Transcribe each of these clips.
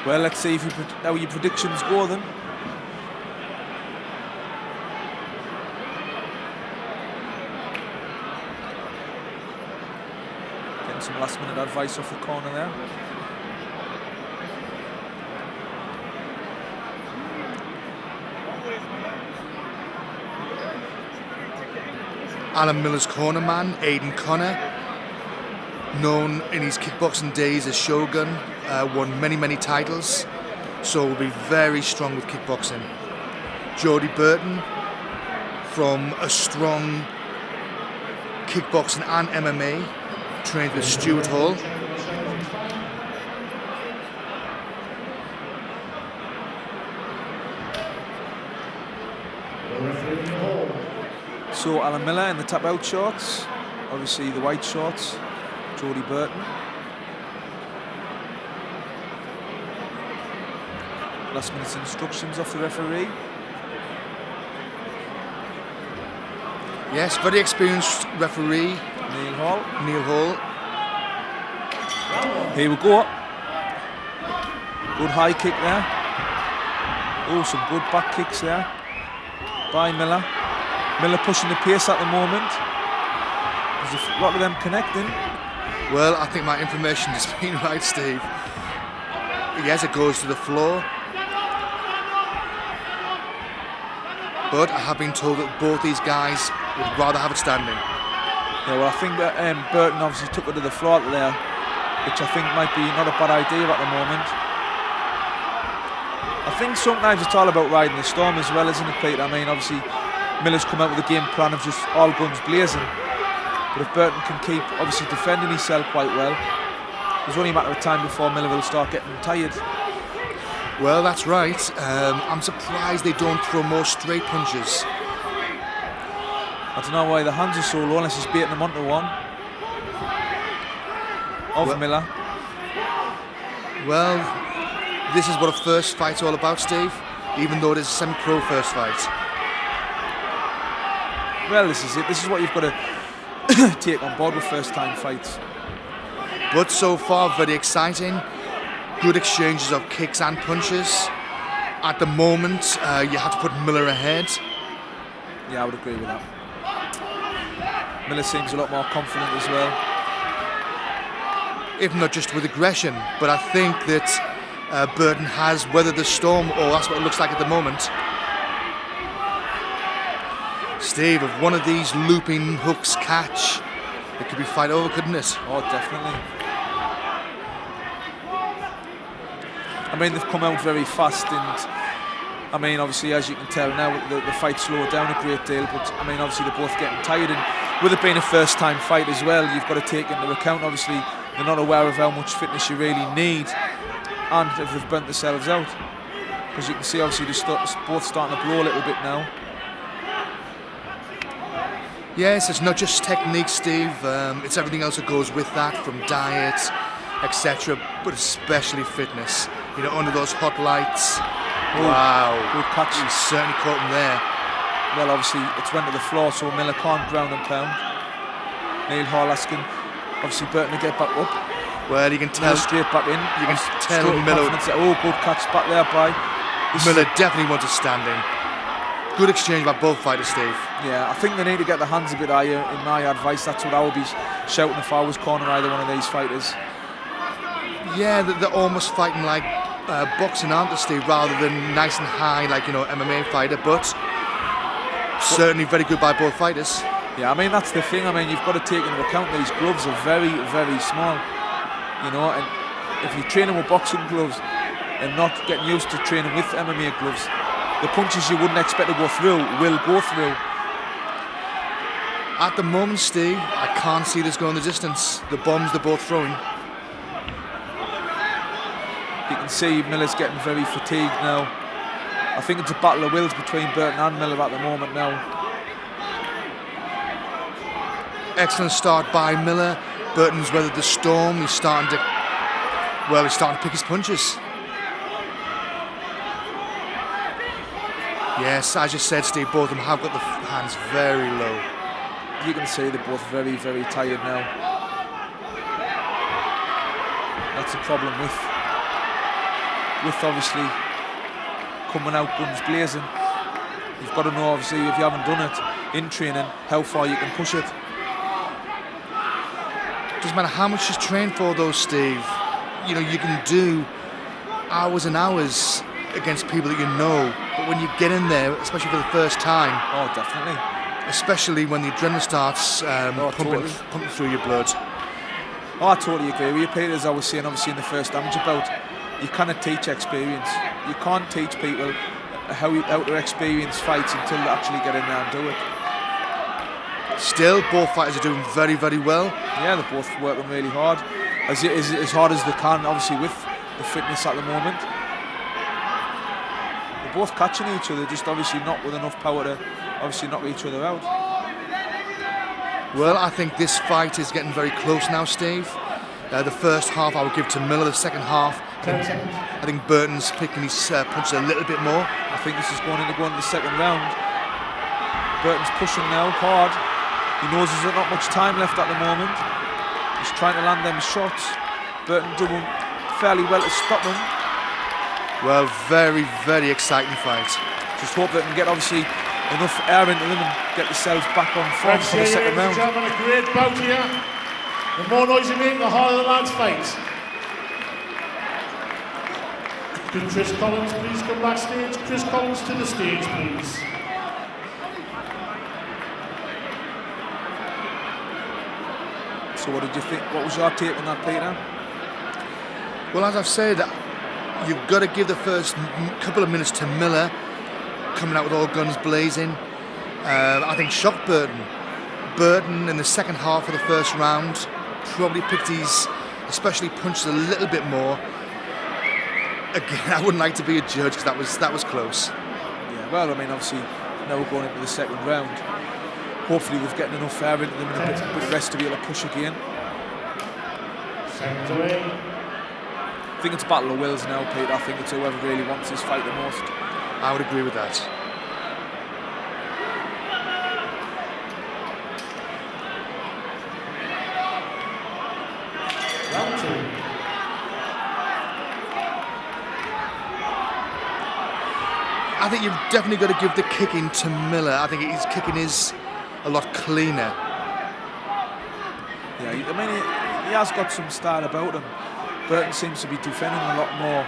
Well, let's see if how your predictions go then. Getting some last minute advice off the corner there. Alan Miller's corner man, Aidan Connor, known in his kickboxing days as Shogun, won many titles, so will be very strong with kickboxing. Jody Burton, from a strong kickboxing and MMA, trained with Stuart Hall. So Alan Miller in the tap out shorts, obviously the white shorts, Jody Burton. Last minute instructions off the referee. Yes, very experienced referee, Neil Hall. Neil Hall. Here we go. Good high kick there. Oh, some good back kicks there by Miller. Miller pushing the pace at the moment. There's a lot of them connecting. Well, I think my information has been right, Steve. Yes, it goes to the floor. But I have been told that both these guys would rather have it standing. Yeah, well, I think that Burton obviously took it to the floor there, which I think might be not a bad idea at the moment. I think sometimes it's all about riding the storm as well, isn't it, Pete? I mean, obviously, Miller's come out with a game plan of just all guns blazing. But if Burton can keep obviously defending himself quite well, there's only a matter of time before Miller will start getting tired. Well, that's right. I'm surprised they don't throw more straight punches. I don't know why the hands are so low unless he's beating them onto one. Miller. Well, this is what a first fight's all about, Steve, even though it is a semi-pro first fight. Well, this is it. This is what you've got to take on board with first-time fights. But so far, very exciting. Good exchanges of kicks and punches. At the moment, you have to put Miller ahead. Yeah, I would agree with that. Miller seems a lot more confident as well. If not just with aggression, but I think that Burton has weathered the storm, or that's what it looks like at the moment. Steve, if one of these looping hooks catch, it could be fight over, couldn't it? Oh, definitely. I mean, they've come out very fast, and I mean, obviously, as you can tell now, the fight slowed down a great deal, but I mean, obviously, they're both getting tired, and with it being a first-time fight as well, you've got to take into account, obviously, they're not aware of how much fitness you really need, and if they've burnt themselves out. Because you can see, obviously, they're both starting to blow a little bit now. Yes, it's not just technique, Steve. It's everything else that goes with that, from diet, etc., but especially fitness. You know, under those hot lights. Ooh, wow. Good catch. He certainly caught him there. Well, obviously, it's went to the floor, so Miller can't ground and pound. Neil Hall asking, obviously, Burton to get back up. Well, you can tell. Straight back in. You can tell Miller. Oh, good catch back there by. Miller definitely wants to stand in. Good exchange by both fighters, Steve. Yeah, I think they need to get the hands a bit higher, in my advice. That's what I would be shouting if I was cornering either one of these fighters. Yeah, they're almost fighting like boxing, aren't they, Steve, rather than nice and high like, you know, MMA fighter, but certainly very good by both fighters. Yeah, I mean, that's the thing. I mean, you've got to take into account these gloves are very, very small, you know, and if you're training with boxing gloves and not getting used to training with MMA gloves, the punches you wouldn't expect to go through will go through. At the moment, Steve, I can't see this going the distance. The bombs they're both throwing. You can see Miller's getting very fatigued now. I think it's a battle of wills between Burton and Miller at the moment now. Excellent start by Miller. Burton's weathered the storm. He's starting to pick his punches. Yes, as you said, Steve, both of them have got the hands very low. You can see they're both very, very tired now. That's the problem with with obviously coming out guns blazing. You've got to know, obviously, if you haven't done it in training, how far you can push it. Doesn't matter how much you train for those, Steve. You know, you can do hours and hours against people that you know, but when you get in there, especially for the first time, oh, definitely, especially when the adrenaline starts pumping through your blood. Oh, I totally agree with you, Peter. As I was saying, obviously in the first damage about, you cannot teach experience. You can't teach people how to experience fights until they actually get in there and do it. Still, both fighters are doing very, very well. Yeah, they're both working really hard, as hard as they can, obviously with the fitness at the moment. They're both catching each other, just obviously not with enough power to obviously knock each other out. Well, I think this fight is getting very close now, Steve. The first half I would give to Miller. The second half, I think Burton's picking his punches a little bit more. I think this is going into the second round. Burton's pushing now hard. He knows there's not much time left at the moment. He's trying to land them shots. Burton doing fairly well to stop him. Well, very, very exciting fight. Just hope they can get obviously enough air into them and get themselves back on form for the second round. Gentlemen, a great bout here. The more noise you make, the harder the lads fight. Could Chris Collins please come backstage? Chris Collins to the stage, please. So what did you think? What was your take on that, Peter? Well, as I've said, you've got to give the first couple of minutes to Miller, coming out with all guns blazing. I think shocked Burton. Burton in the second half of the first round probably picked his, especially punches a little bit more. Again, I wouldn't like to be a judge because that was close. Yeah, well, I mean, obviously now we're going into the second round. Hopefully we've getting enough air into them and a bit of rest to be able to push again. Seconds away. I think it's a battle of wills now, Pete. I think it's whoever really wants this fight the most. I would agree with that. Round two. I think you've definitely got to give the kicking to Miller. I think his kicking is a lot cleaner. Yeah, I mean, he has got some style about him. Burton seems to be defending a lot more,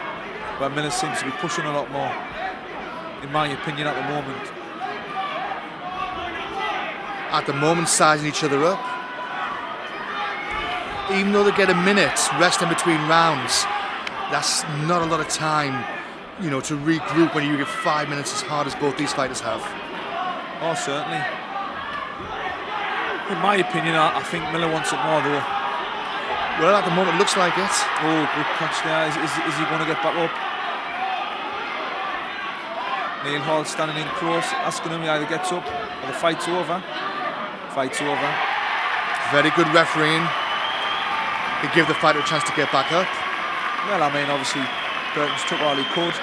but Miller seems to be pushing a lot more, in my opinion, at the moment. At the moment, sizing each other up. Even though they get a minute rest in between rounds, that's not a lot of time, you know, to regroup when you give 5 minutes as hard as both these fighters have. Oh, certainly. In my opinion, I think Miller wants it more, though. Well, at the moment, it looks like it. Oh, good catch there. Is he going to get back up? Neil Hall standing in close, asking him he either gets up or the fight's over. Fight's over. Very good refereeing. He give the fighter a chance to get back up. Well, I mean, obviously, Burton's took all he could.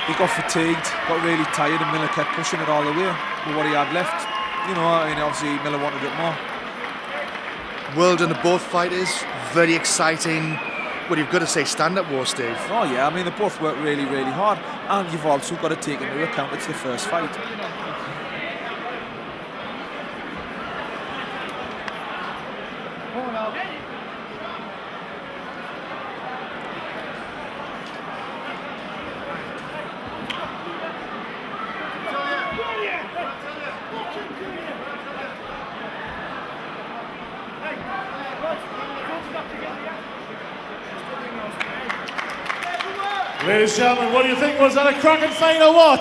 He got fatigued, got really tired, and Miller kept pushing it all the way with what he had left. You know, I mean, obviously, Miller wanted it more. Well done to both fighters. Very exciting. Well, you've got to say stand-up war, Steve. Oh, yeah, I mean, they both work really, really hard. And you've also got to take into account it's the first fight. Ladies and gentlemen, what do you think? Was that a cracking fight or what?